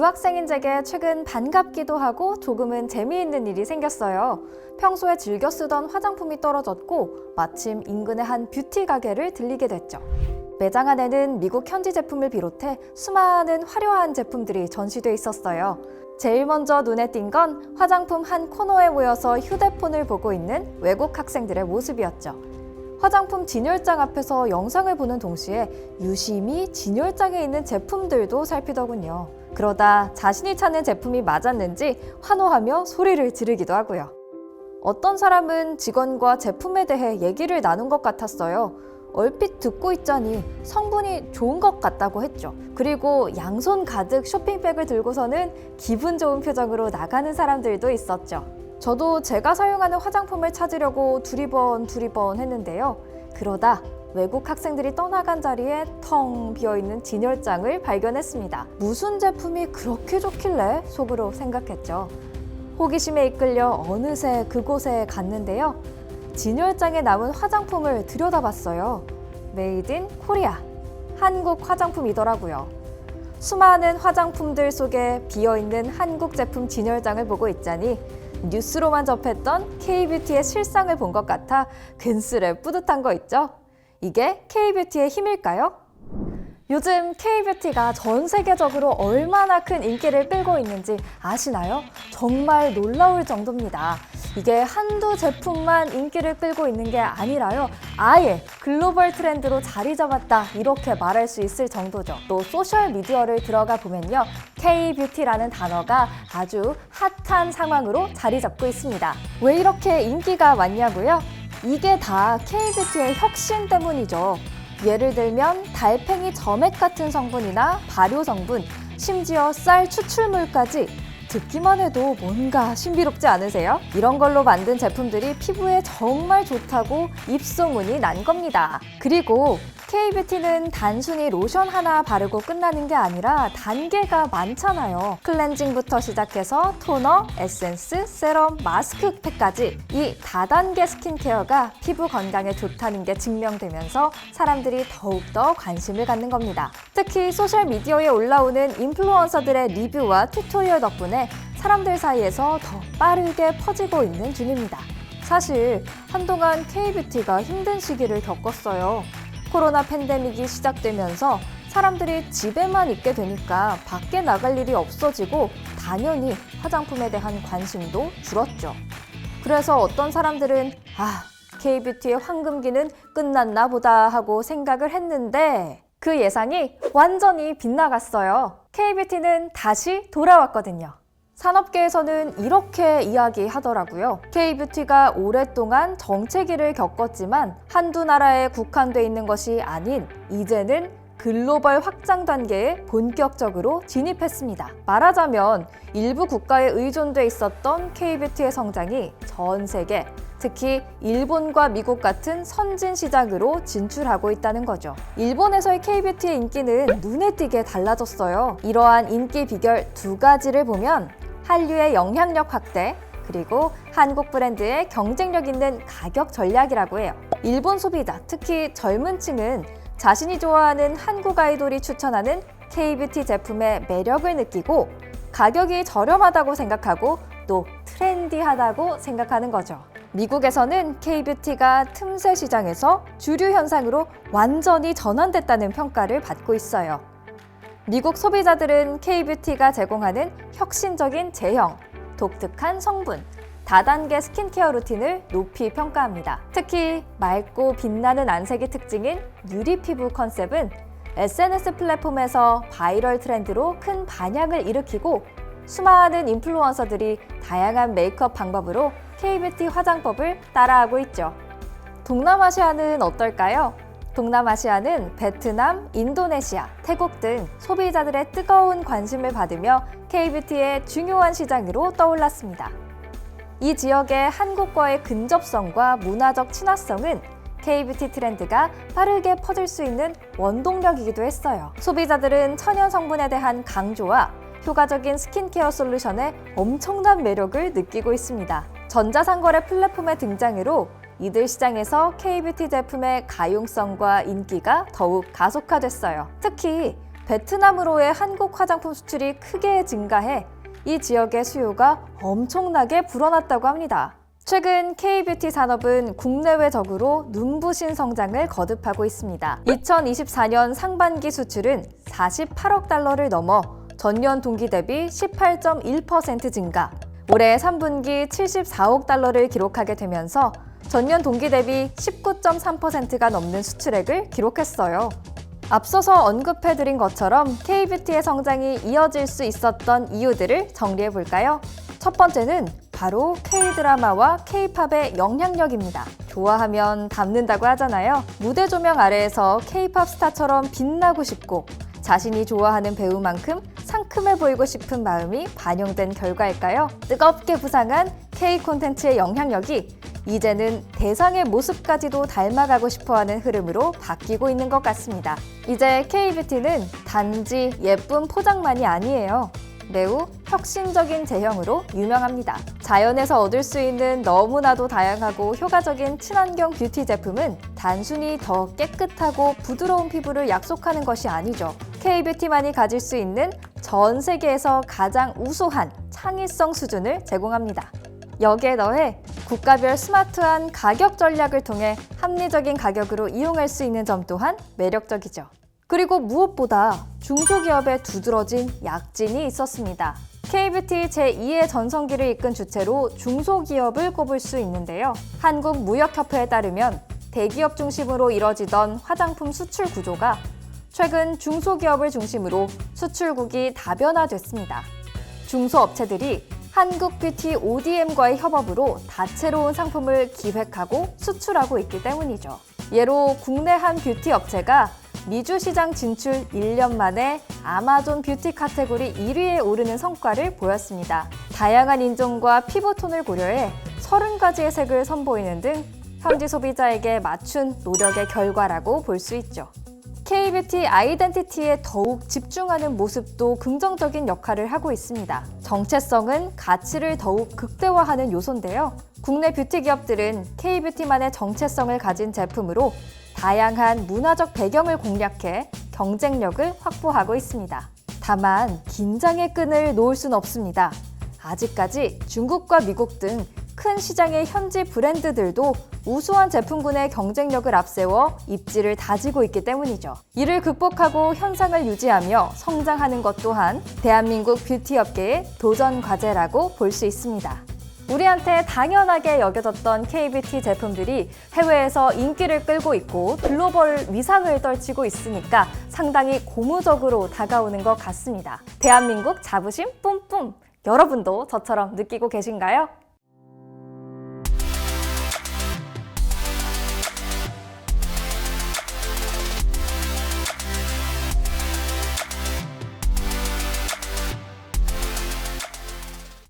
유학생인 제게 최근 반갑기도 하고 조금은 재미있는 일이 생겼어요. 평소에 즐겨 쓰던 화장품이 떨어졌고 마침 인근의 한 뷰티 가게를 들리게 됐죠. 매장 안에는 미국 현지 제품을 비롯해 수많은 화려한 제품들이 전시돼 있었어요. 제일 먼저 눈에 띈 건 화장품 한 코너에 모여서 휴대폰을 보고 있는 외국 학생들의 모습이었죠. 화장품 진열장 앞에서 영상을 보는 동시에 유심히 진열장에 있는 제품들도 살피더군요. 그러다 자신이 찾는 제품이 맞았는지 환호하며 소리를 지르기도 하고요. 어떤 사람은 직원과 제품에 대해 얘기를 나눈 것 같았어요. 얼핏 듣고 있자니 성분이 좋은 것 같다고 했죠. 그리고 양손 가득 쇼핑백을 들고서는 기분 좋은 표정으로 나가는 사람들도 있었죠. 저도 제가 사용하는 화장품을 찾으려고 두리번 했는데요. 그러다 외국 학생들이 떠나간 자리에 텅 비어있는 진열장을 발견했습니다. 무슨 제품이 그렇게 좋길래 속으로 생각했죠. 호기심에 이끌려 어느새 그곳에 갔는데요. 진열장에 남은 화장품을 들여다봤어요. 메이드 인 코리아, 한국 화장품이더라고요. 수많은 화장품들 속에 비어있는 한국 제품 진열장을 보고 있자니 뉴스로만 접했던 K-뷰티의 실상을 본 것 같아 근스레 뿌듯한 거 있죠? 이게 K-뷰티의 힘일까요? 요즘 K-뷰티가 전 세계적으로 얼마나 큰 인기를 끌고 있는지 아시나요? 정말 놀라울 정도입니다. 이게 한두 제품만 인기를 끌고 있는 게 아니라요. 아예 글로벌 트렌드로 자리 잡았다 이렇게 말할 수 있을 정도죠. 또 소셜미디어를 들어가 보면요. K-뷰티라는 단어가 아주 핫한 상황으로 자리 잡고 있습니다. 왜 이렇게 인기가 많냐고요? 이게 다 K-뷰티의 혁신 때문이죠. 예를 들면 달팽이 점액 같은 성분이나 발효 성분, 심지어 쌀 추출물까지 듣기만 해도 뭔가 신비롭지 않으세요? 이런 걸로 만든 제품들이 피부에 정말 좋다고 입소문이 난 겁니다. 그리고 K-뷰티는 단순히 로션 하나 바르고 끝나는 게 아니라 단계가 많잖아요. 클렌징부터 시작해서 토너, 에센스, 세럼, 마스크팩까지 이 다단계 스킨케어가 피부 건강에 좋다는 게 증명되면서 사람들이 더욱더 관심을 갖는 겁니다. 특히 소셜미디어에 올라오는 인플루언서들의 리뷰와 튜토리얼 덕분에 사람들 사이에서 더 빠르게 퍼지고 있는 중입니다. 사실 한동안 K-뷰티가 힘든 시기를 겪었어요. 코로나 팬데믹이 시작되면서 사람들이 집에만 있게 되니까 밖에 나갈 일이 없어지고 당연히 화장품에 대한 관심도 줄었죠. 그래서 어떤 사람들은 K-뷰티의 황금기는 끝났나 보다 하고 생각을 했는데 그 예상이 완전히 빗나갔어요. K-뷰티는 다시 돌아왔거든요. 산업계에서는 이렇게 이야기하더라고요. K-뷰티가 오랫동안 정체기를 겪었지만 한두 나라에 국한돼 있는 것이 아닌 이제는 글로벌 확장 단계에 본격적으로 진입했습니다. 말하자면 일부 국가에 의존돼 있었던 K-뷰티의 성장이 전 세계, 특히 일본과 미국 같은 선진 시장으로 진출하고 있다는 거죠. 일본에서의 K-뷰티의 인기는 눈에 띄게 달라졌어요. 이러한 인기 비결 두 가지를 보면 한류의 영향력 확대, 그리고 한국 브랜드의 경쟁력 있는 가격 전략이라고 해요. 일본 소비자, 특히 젊은 층은 자신이 좋아하는 한국 아이돌이 추천하는 K-뷰티 제품의 매력을 느끼고 가격이 저렴하다고 생각하고 또 트렌디하다고 생각하는 거죠. 미국에서는 K-뷰티가 틈새 시장에서 주류 현상으로 완전히 전환됐다는 평가를 받고 있어요. 미국 소비자들은 K-뷰티가 제공하는 혁신적인 제형, 독특한 성분, 다단계 스킨케어 루틴을 높이 평가합니다. 특히 맑고 빛나는 안색이 특징인 누리 피부 컨셉은 SNS 플랫폼에서 바이럴 트렌드로 큰 반향을 일으키고 수많은 인플루언서들이 다양한 메이크업 방법으로 K-뷰티 화장법을 따라하고 있죠. 동남아시아는 어떨까요? 동남아시아는 베트남, 인도네시아, 태국 등 소비자들의 뜨거운 관심을 받으며 K-뷰티의 중요한 시장으로 떠올랐습니다. 이 지역의 한국과의 근접성과 문화적 친화성은 K-뷰티 트렌드가 빠르게 퍼질 수 있는 원동력이기도 했어요. 소비자들은 천연 성분에 대한 강조와 효과적인 스킨케어 솔루션에 엄청난 매력을 느끼고 있습니다. 전자상거래 플랫폼의 등장으로 이들 시장에서 K-뷰티 제품의 가용성과 인기가 더욱 가속화됐어요. 특히 베트남으로의 한국 화장품 수출이 크게 증가해 이 지역의 수요가 엄청나게 불어났다고 합니다. 최근 K뷰티 산업은 국내외적으로 눈부신 성장을 거듭하고 있습니다. 2024년 상반기 수출은 48억 달러를 넘어 전년 동기 대비 18.1% 증가, 올해 3분기 74억 달러를 기록하게 되면서 전년 동기 대비 19.3%가 넘는 수출액을 기록했어요. 앞서서 언급해드린 것처럼 K뷰티의 성장이 이어질 수 있었던 이유들을 정리해볼까요? 첫 번째는 바로 K드라마와 K팝의 영향력입니다. 좋아하면 닮는다고 하잖아요. 무대 조명 아래에서 K팝 스타처럼 빛나고 싶고 자신이 좋아하는 배우만큼 상큼해 보이고 싶은 마음이 반영된 결과일까요? 뜨겁게 부상한 K 콘텐츠의 영향력이 이제는 대상의 모습까지도 닮아가고 싶어하는 흐름으로 바뀌고 있는 것 같습니다. 이제 K뷰티는 단지 예쁜 포장만이 아니에요. 매우 혁신적인 제형으로 유명합니다. 자연에서 얻을 수 있는 너무나도 다양하고 효과적인 친환경 뷰티 제품은 단순히 더 깨끗하고 부드러운 피부를 약속하는 것이 아니죠. K뷰티만이 가질 수 있는 전 세계에서 가장 우수한 창의성 수준을 제공합니다. 여기에 더해 국가별 스마트한 가격 전략을 통해 합리적인 가격으로 이용할 수 있는 점 또한 매력적이죠. 그리고 무엇보다 중소기업의 두드러진 약진이 있었습니다. K뷰티 제2의 전성기를 이끈 주체로 중소기업을 꼽을 수 있는데요. 한국무역협회에 따르면 대기업 중심으로 이뤄지던 화장품 수출 구조가 최근 중소기업을 중심으로 수출국이 다변화됐습니다. 중소업체들이 한국 뷰티 ODM과의 협업으로 다채로운 상품을 기획하고 수출하고 있기 때문이죠. 예로 국내 한 뷰티 업체가 미주 시장 진출 1년 만에 아마존 뷰티 카테고리 1위에 오르는 성과를 보였습니다. 다양한 인종과 피부톤을 고려해 30가지의 색을 선보이는 등 현지 소비자에게 맞춘 노력의 결과라고 볼 수 있죠. K뷰티 아이덴티티에 더욱 집중하는 모습도 긍정적인 역할을 하고 있습니다. 정체성은 가치를 더욱 극대화하는 요소인데요. 국내 뷰티 기업들은 K뷰티만의 정체성을 가진 제품으로 다양한 문화적 배경을 공략해 경쟁력을 확보하고 있습니다. 다만 긴장의 끈을 놓을 순 없습니다. 아직까지 중국과 미국 등 큰 시장의 현지 브랜드들도 우수한 제품군의 경쟁력을 앞세워 입지를 다지고 있기 때문이죠. 이를 극복하고 현상을 유지하며 성장하는 것 또한 대한민국 뷰티 업계의 도전 과제라고 볼 수 있습니다. 우리한테 당연하게 여겨졌던 K뷰티 제품들이 해외에서 인기를 끌고 있고 글로벌 위상을 떨치고 있으니까 상당히 고무적으로 다가오는 것 같습니다. 대한민국 자부심 뿜뿜! 여러분도 저처럼 느끼고 계신가요?